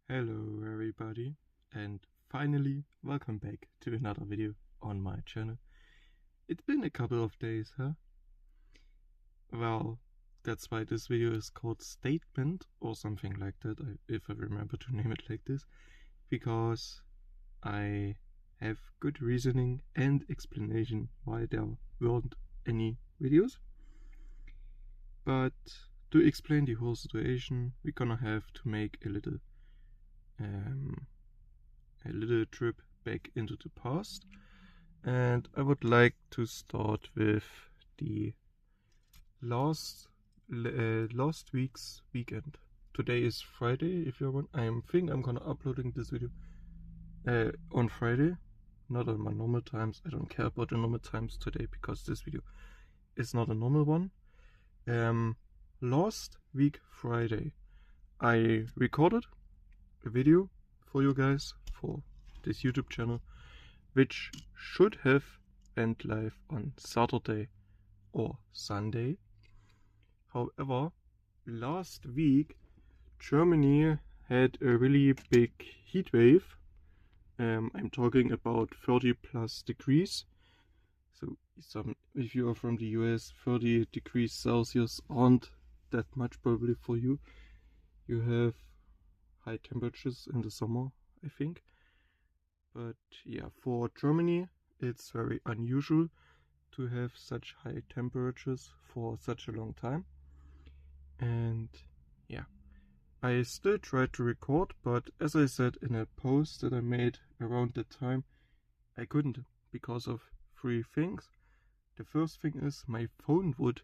Hello everybody, and finally welcome back to another video on my channel. It's been a couple of days, huh? Well, that's why this video is called Statement or something like that, if I remember to name it like this, because I have good reasoning and explanation why there weren't any videos. But to explain the whole situation, we're gonna have to make a little trip back into the past, and I would like to start with the last week's weekend. Today is Friday. If you want, I think I'm gonna uploading this video on Friday, not on my normal times. I don't care about the normal times today because this video is not a normal one. Last week Friday, I recorded a video for you guys for this YouTube channel, which should have went live on Saturday or Sunday. However, last week Germany had a really big heat wave. I'm talking about 30 plus degrees. So if you are from the US, 30 degrees Celsius aren't that much probably for you. You have high temperatures in the summer, I think. But yeah, for Germany, it's very unusual to have such high temperatures for such a long time. And yeah, I still tried to record, but as I said in a post that I made around that time, I couldn't because of three things. The first thing is my phone would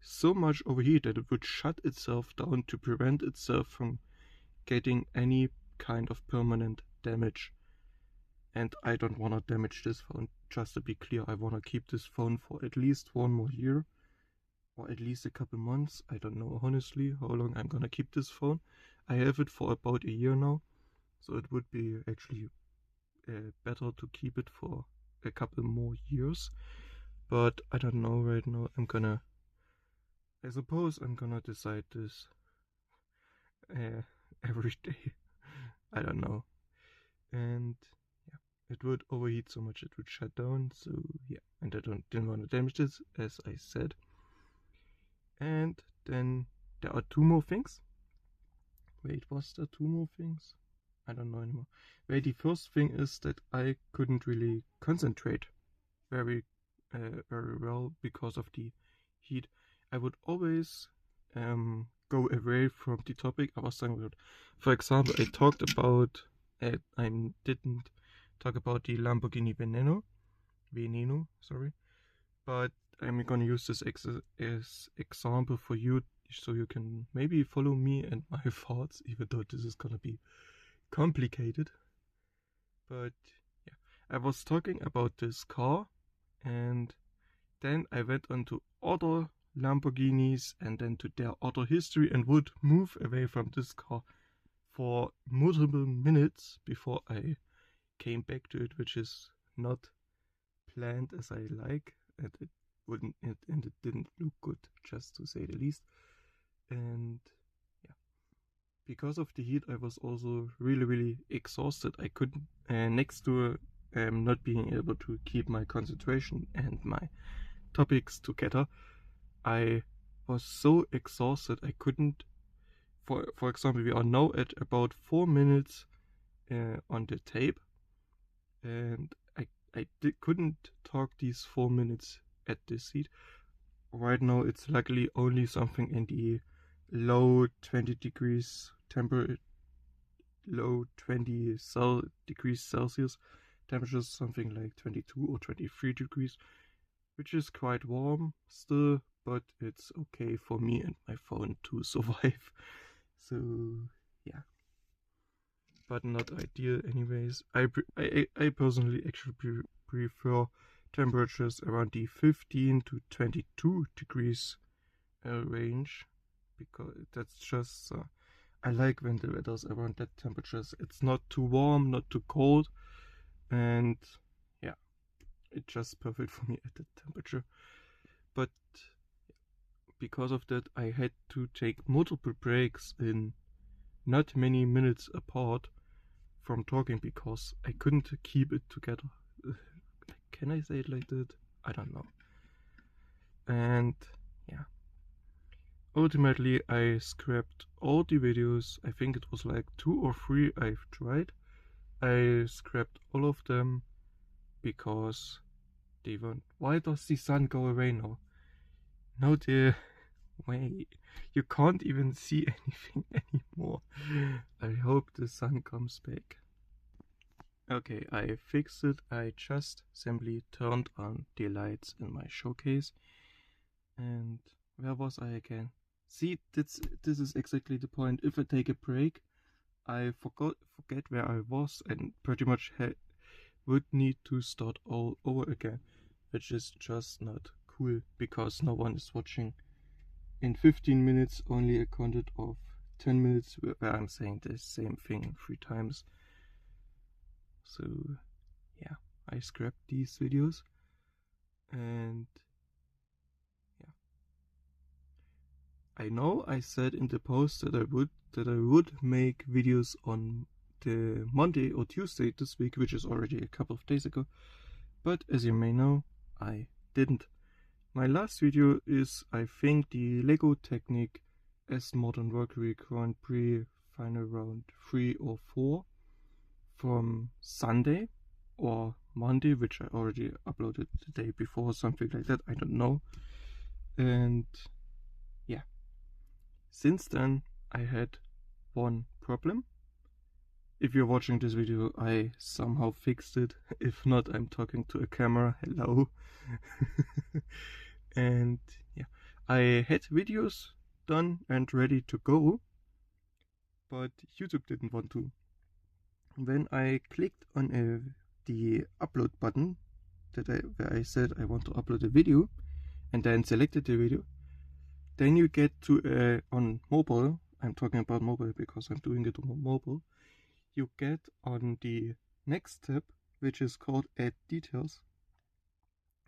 so much overheat that it would shut itself down to prevent itself from getting any kind of permanent damage. And I don't want to damage this phone. Just to be clear, I want to keep this phone for at least one more year, or at least a couple months. I don't know honestly how long I'm gonna keep this phone. I have it for about a year now, so it would be actually better to keep it for a couple more years. But I don't know right now. I suppose I'm gonna decide this every day. I don't know. And yeah, it would overheat so much it would shut down. So yeah, and I didn't want to damage this, as I said. And then there are two more things. Wait, was there two more things? I don't know anymore. Wait, the first thing is that I couldn't really concentrate very well because of the heat. I would always go away from the topic I was talking about. For example, I didn't talk about the Lamborghini Veneno, sorry, but I'm gonna use this as example for you, so you can maybe follow me and my thoughts, even though this is gonna be complicated. But yeah, I was talking about this car, and then I went on to other Lamborghinis and then to their other history, and would move away from this car for multiple minutes before I came back to it, which is not planned as I like, and it didn't look good, just to say the least. And yeah, because of the heat, I was also really exhausted. I couldn't, next to not being able to keep my concentration and my topics together, I was so exhausted I couldn't. For example, we are now at about 4 minutes on the tape, and couldn't talk these 4 minutes at this seat. Right now it's luckily only something in the low 20 degrees temperature, low 20 degrees Celsius temperatures, something like 22 or 23 degrees, which is quite warm still, but it's okay for me and my phone to survive. So yeah, but not ideal anyways. I personally actually prefer temperatures around the 15 to 22 degrees range, because that's just I like when the weather's around that temperatures. It's not too warm, not too cold, and yeah, it's just perfect for me at that temperature. But because of that, I had to take multiple breaks in not many minutes apart from talking because I couldn't keep it together. Can I say it like that? I don't know. And yeah, ultimately I scrapped all the videos. I think it was like 2 or 3 I've tried. I scrapped all of them because they weren't. Why does the sun go away now? No, the wait, you can't even see anything anymore. I hope the sun comes back. Okay, I fixed it. I just simply turned on the lights in my showcase. And where was I again? See, this is exactly the point. If I take a break, I forget where I was and pretty much would need to start all over again, which is just not cool because no one is watching. In 15 minutes, only a content of 10 minutes where I'm saying the same thing 3 times. So yeah, I scrapped these videos and yeah. I know I said in the post that I would make videos on the Monday or Tuesday this week, which is already a couple of days ago, but as you may know, I didn't. My last video is, I think, the LEGO Technic S Modern Valkyrie Grand Prix final round 3 or 4 from Sunday or Monday, which I already uploaded the day before, something like that, I don't know. And yeah, since then I had one problem. If you're watching this video, I somehow fixed it. If not, I'm talking to a camera. Hello. And yeah, I had videos done and ready to go, but YouTube didn't want to. When I clicked on the upload button where I said I want to upload a video and then selected the video, then you get to on mobile, I'm talking about mobile because I'm doing it on mobile, you get on the next tab, which is called Add Details,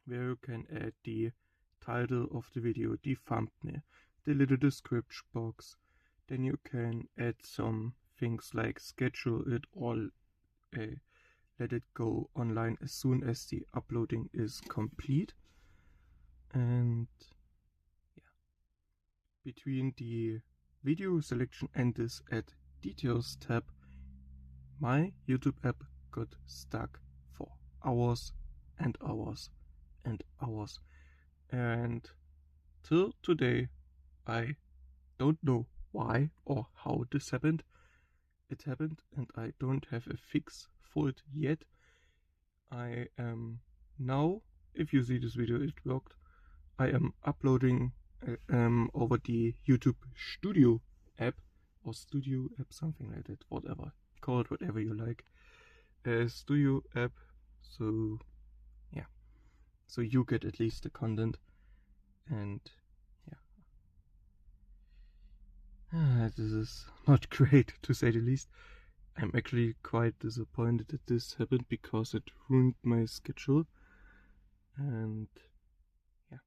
where you can add the title of the video, the thumbnail, the little description box. Then you can add some things like schedule it or let it go online as soon as the uploading is complete. And yeah, between the video selection and this Add Details tab, my YouTube app got stuck for hours and hours and hours. And till today, I don't know why or how this happened. It happened and I don't have a fix for it yet. I am now, if you see this video, it worked. I am uploading over the YouTube Studio app or Studio app, something like that, whatever. Call it whatever you like. Studio app, so yeah. So you get at least the content and yeah. This is not great to say the least. I'm actually quite disappointed that this happened because it ruined my schedule. And yeah.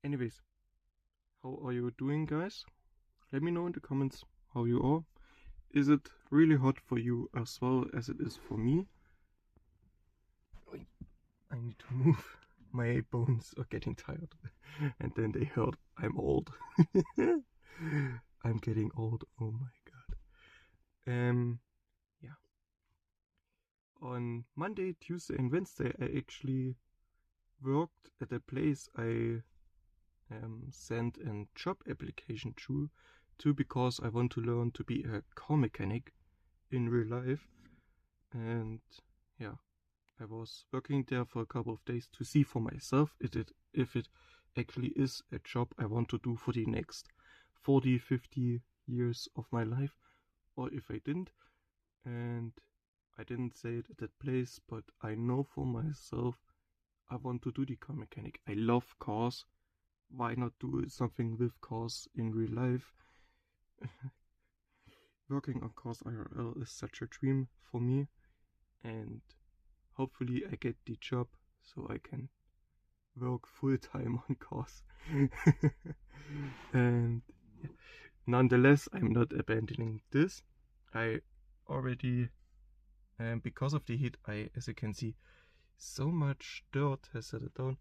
Anyways, how are you doing, guys? Let me know in the comments how you are. Is it really hot for you as well as it is for me? I need to move. My bones are getting tired. And then they hurt. I'm old. I'm getting old. Oh my god. Yeah. On Monday, Tuesday, and Wednesday, I actually worked at a place I sent a job application to because I want to learn to be a car mechanic in real life. And yeah, I was working there for a couple of days to see for myself if it actually is a job I want to do for the next 40, 50 years of my life, or if I didn't. And I didn't say it at that place, but I know for myself I want to do the car mechanic. I love cars. Why not do something with cars in real life? Working on cars IRL is such a dream for me, and hopefully I get the job so I can work full time on cars. And yeah. nonetheless, I'm not abandoning this. I already, because of the heat, as you can see, so much dirt has settled down.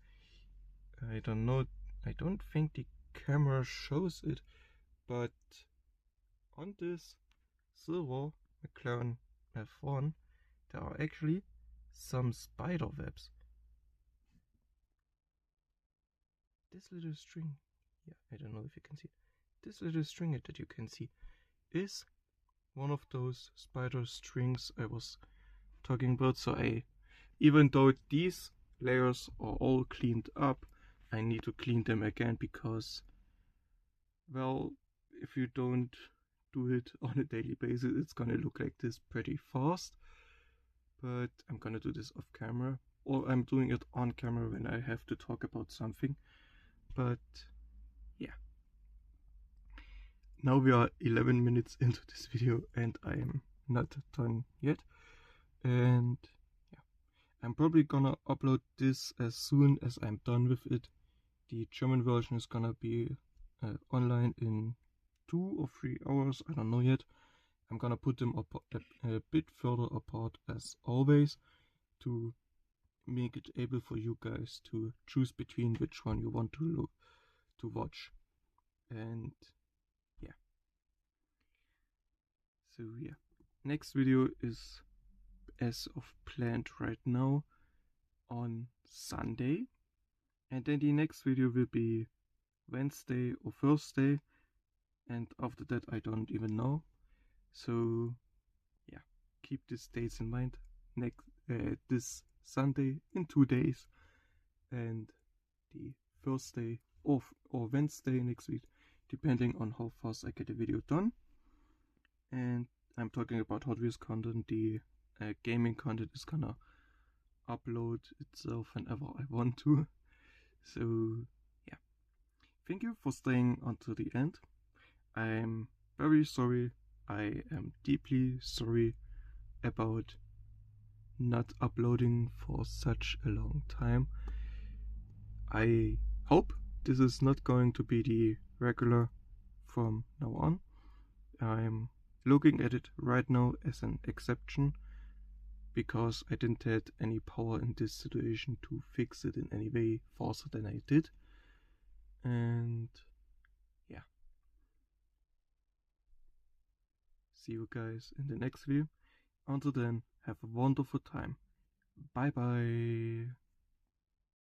I don't know, I don't think the camera shows it, but on this silver McLaren F1, there are actually some spider webs. This little string, yeah, I don't know if you can see it. This little string that you can see is one of those spider strings I was talking about. So even though these layers are all cleaned up, I need to clean them again because, well, if you don't do it on a daily basis, it's gonna look like this pretty fast. But I'm gonna do this off camera, or I'm doing it on camera when I have to talk about something. But yeah, now we are 11 minutes into this video and I am not done yet. And yeah, I'm probably gonna upload this as soon as I'm done with it. The German version is gonna be online in 2 or 3 hours, I don't know yet. I'm gonna put them a bit further apart as always to make it able for you guys to choose between which one you want to watch. And yeah, so yeah, next video is as of planned right now on Sunday, and then the next video will be Wednesday or Thursday, and after that I don't even know. So yeah, keep these dates in mind. This Sunday in 2 days, and the Thursday or Wednesday next week, depending on how fast I get the video done. And I'm talking about Hot Wheels content. The gaming content is gonna upload itself whenever I want to. So yeah, thank you for staying until the end. I'm very sorry. I am deeply sorry about not uploading for such a long time. I hope this is not going to be the regular from now on. I'm looking at it right now as an exception because I didn't have any power in this situation to fix it in any way faster than I did. And yeah, see you guys in the next video. Until then, have a wonderful time. Bye bye.